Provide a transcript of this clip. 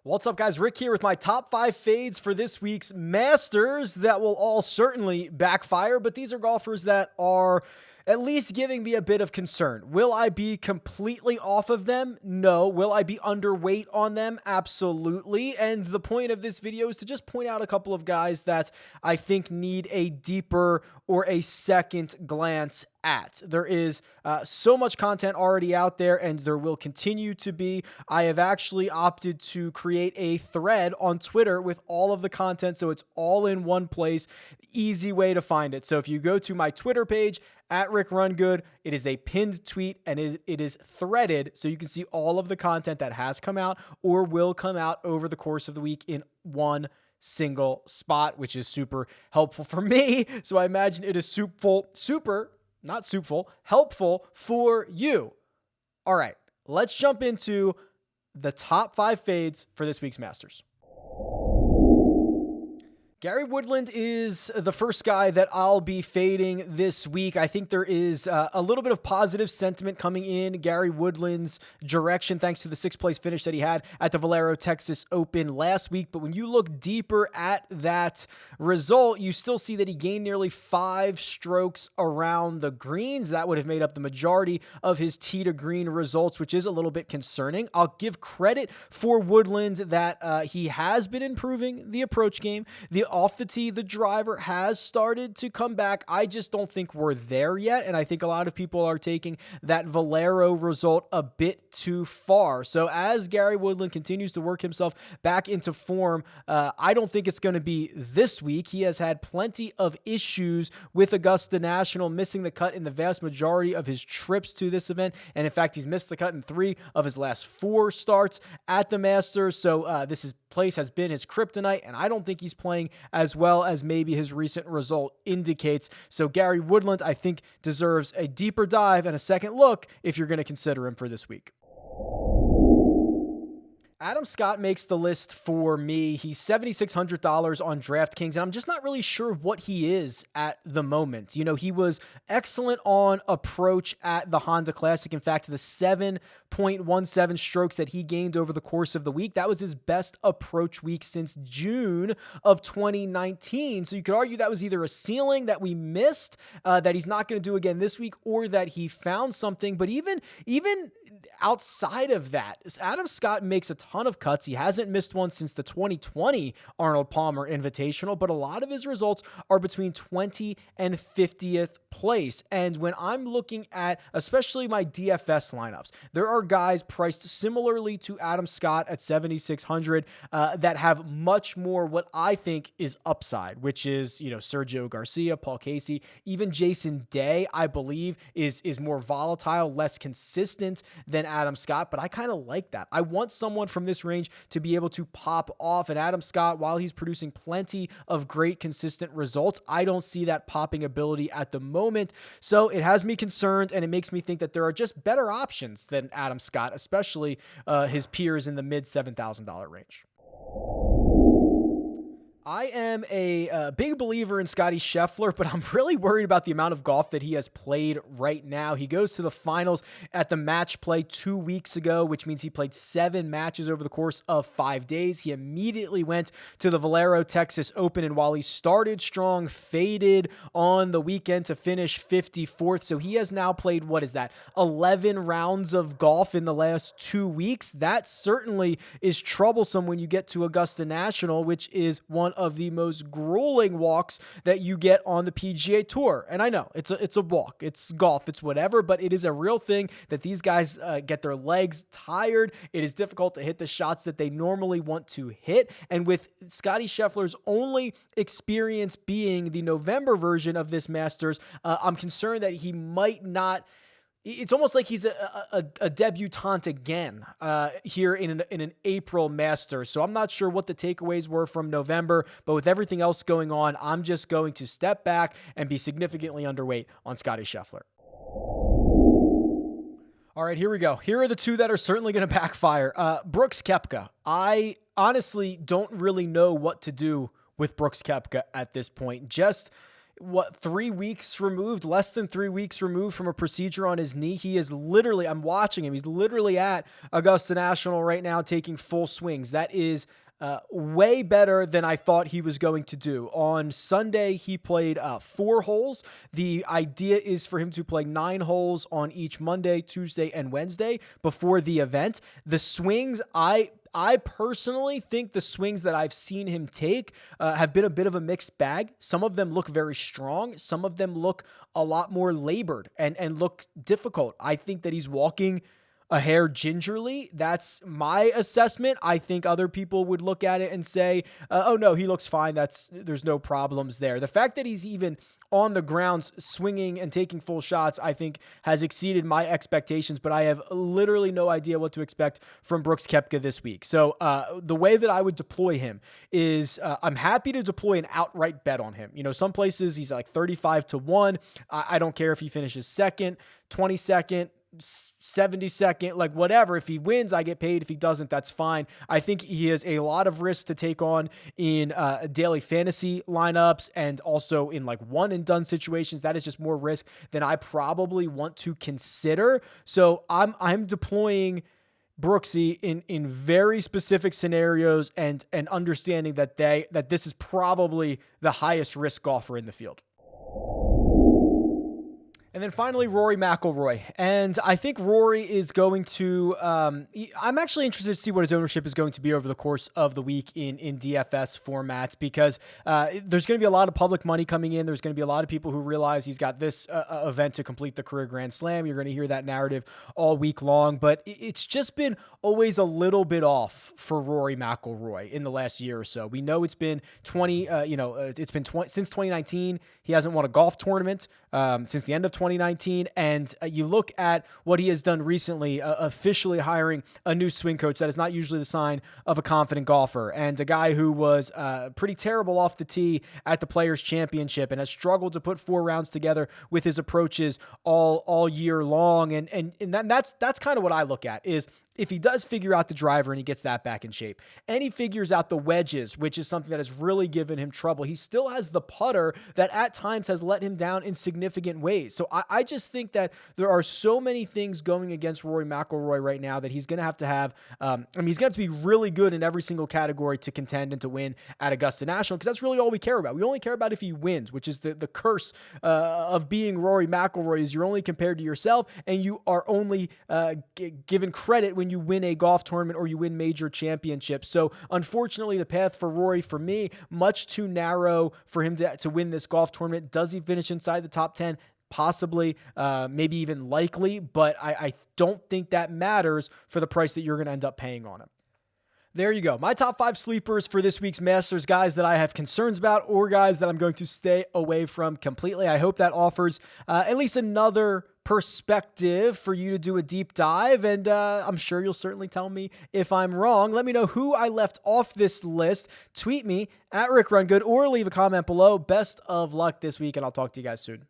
What's up, guys? Rick here with my top 5 fades for this week's Masters that will all certainly backfire, but these are golfers that are at least giving me a bit of concern. Will I be completely off of them? No. Will I be underweight on them? Absolutely. And the point of this video is to just point out a couple of guys that I think need a deeper or a second glance at. There is so much content already out there, and there will continue to be. I have actually opted to create a thread on Twitter with all of the content, so it's all in one place. Easy way to find it. So if you go to my Twitter page, at RickRunGood, it is a pinned tweet and it is threaded, so you can see all of the content that has come out or will come out over the course of the week in one single spot, which is super helpful for me. So I imagine it is helpful for you. All right, let's jump into the top 5 fades for this week's Masters. Gary Woodland is the first guy that I'll be fading this week. I think there is a little bit of positive sentiment coming in Gary Woodland's direction thanks to the 6th place finish that he had at the Valero Texas Open last week. But when you look deeper at that result, you still see that he gained nearly 5 strokes around the greens. That would have made up the majority of his tee to green results, which is a little bit concerning. I'll give credit for Woodland that he has been improving the approach game. Off the tee, the driver has started to come back. I just don't think we're there yet, and I think a lot of people are taking that Valero result a bit too far. So as Gary Woodland continues to work himself back into form, I don't think it's going to be this week. He has had plenty of issues with Augusta National, missing the cut in the vast majority of his trips to this event, and in fact, he's missed the cut in 3 of his last 4 starts at the Masters. So this place has been his kryptonite, and I don't think he's playing as well as maybe his recent result indicates. So Gary Woodland, I think, deserves a deeper dive and a second look if you're going to consider him for this week. Adam Scott makes the list for me. He's $7,600 on DraftKings, and I'm just not really sure what he is at the moment. You know, he was excellent on approach at the Honda Classic. In fact, the 7.17 strokes that he gained over the course of the week, that was his best approach week since June of 2019. So you could argue that was either a ceiling that we missed, that he's not going to do again this week, or that he found something. But even outside of that, Adam Scott makes a ton of cuts. He hasn't missed one since the 2020 Arnold Palmer Invitational, but a lot of his results are between 20 and 50th place. And when I'm looking at especially my DFS lineups, there are guys priced similarly to Adam Scott at 7,600 that have much more what I think is upside, which is, you know, Sergio Garcia, Paul Casey, even Jason Day, I believe is more volatile, less consistent than Adam Scott, but I kind of like that. I want someone from this range to be able to pop off, and Adam Scott, while he's producing plenty of great consistent results, I don't see that popping ability at the moment. So it has me concerned, and it makes me think that there are just better options than Adam Scott, especially his peers in the mid $7,000 range. I am a big believer in Scottie Scheffler, but I'm really worried about the amount of golf that he has played right now. He goes to the finals at the match play 2 weeks ago, which means he played 7 matches over the course of 5 days. He immediately went to the Valero Texas Open, and while he started strong, faded on the weekend to finish 54th. So he has now played, 11 rounds of golf in the last 2 weeks. That certainly is troublesome when you get to Augusta National, which is one of the most grueling walks that you get on the PGA Tour. And I know it's a walk, it's golf, it's whatever, but it is a real thing that these guys get their legs tired. It is difficult to hit the shots that they normally want to hit. And with Scottie Scheffler's only experience being the November version of this Masters, I'm concerned that he might not. It's almost like he's a debutante again here in an April Masters. So I'm not sure what the takeaways were from November, but with everything else going on, I'm just going to step back and be significantly underweight on Scottie Scheffler. All right, here we go. Here are the two that are certainly going to backfire. Brooks Koepka. I honestly don't really know what to do with Brooks Koepka at this point. 3 weeks removed, less than 3 weeks removed from a procedure on his knee. He is literally, I'm watching him. He's literally at Augusta National right now taking full swings. That is way better than I thought he was going to do. On Sunday, he played 4 holes. The idea is for him to play 9 holes on each Monday, Tuesday, and Wednesday before the event. The swings, I personally think the swings that I've seen him take have been a bit of a mixed bag. Some of them look very strong. Some of them look a lot more labored and look difficult. I think that he's walking a hair gingerly. That's my assessment. I think other people would look at it and say, oh no, he looks fine. There's no problems there. The fact that he's even on the grounds swinging and taking full shots, I think has exceeded my expectations, but I have literally no idea what to expect from Brooks Koepka this week. So the way that I would deploy him is I'm happy to deploy an outright bet on him. Some places he's like 35-1. I don't care if he finishes second, 22nd, 72nd, like whatever. If he wins, I get paid. If he doesn't, that's fine. I think he has a lot of risks to take on in daily fantasy lineups and also in like one and done situations. That is just more risk than I probably want to consider. So I'm deploying Brooksy in very specific scenarios and understanding that this is probably the highest risk golfer in the field. And then finally, Rory McIlroy. And I think Rory is going to, I'm actually interested to see what his ownership is going to be over the course of the week in DFS formats, because there's going to be a lot of public money coming in. There's going to be a lot of people who realize he's got this event to complete the career Grand Slam. You're going to hear that narrative all week long, but it's just been always a little bit off for Rory McIlroy in the last year or so. We know it's been since 2019. He hasn't won a golf tournament since the end of 2019. And you look at what he has done recently, officially hiring a new swing coach. That is not usually the sign of a confident golfer. And a guy who was pretty terrible off the tee at the Players Championship and has struggled to put 4 rounds together with his approaches all year long. And that's kind of what I look at is, if he does figure out the driver and he gets that back in shape, and he figures out the wedges, which is something that has really given him trouble, he still has the putter that at times has let him down in significant ways. So I just think that there are so many things going against Rory McIlroy right now that he's going to have, he's going to be really good in every single category to contend and to win at Augusta National, because that's really all we care about. We only care about if he wins, which is the curse of being Rory McIlroy, is you're only compared to yourself, and you are only given credit when you win a golf tournament or you win major championships. So unfortunately, the path for Rory, for me, much too narrow for him to win this golf tournament. Does he finish inside the top 10? Possibly, maybe even likely, but I don't think that matters for the price that you're going to end up paying on him. There you go. My top 5 sleepers for this week's Masters, guys that I have concerns about or guys that I'm going to stay away from completely. I hope that offers at least another perspective for you to do a deep dive, and I'm sure you'll certainly tell me if I'm wrong. Let me know who I left off this list. Tweet me at RickRunGood or leave a comment below. Best of luck this week, and I'll talk to you guys soon.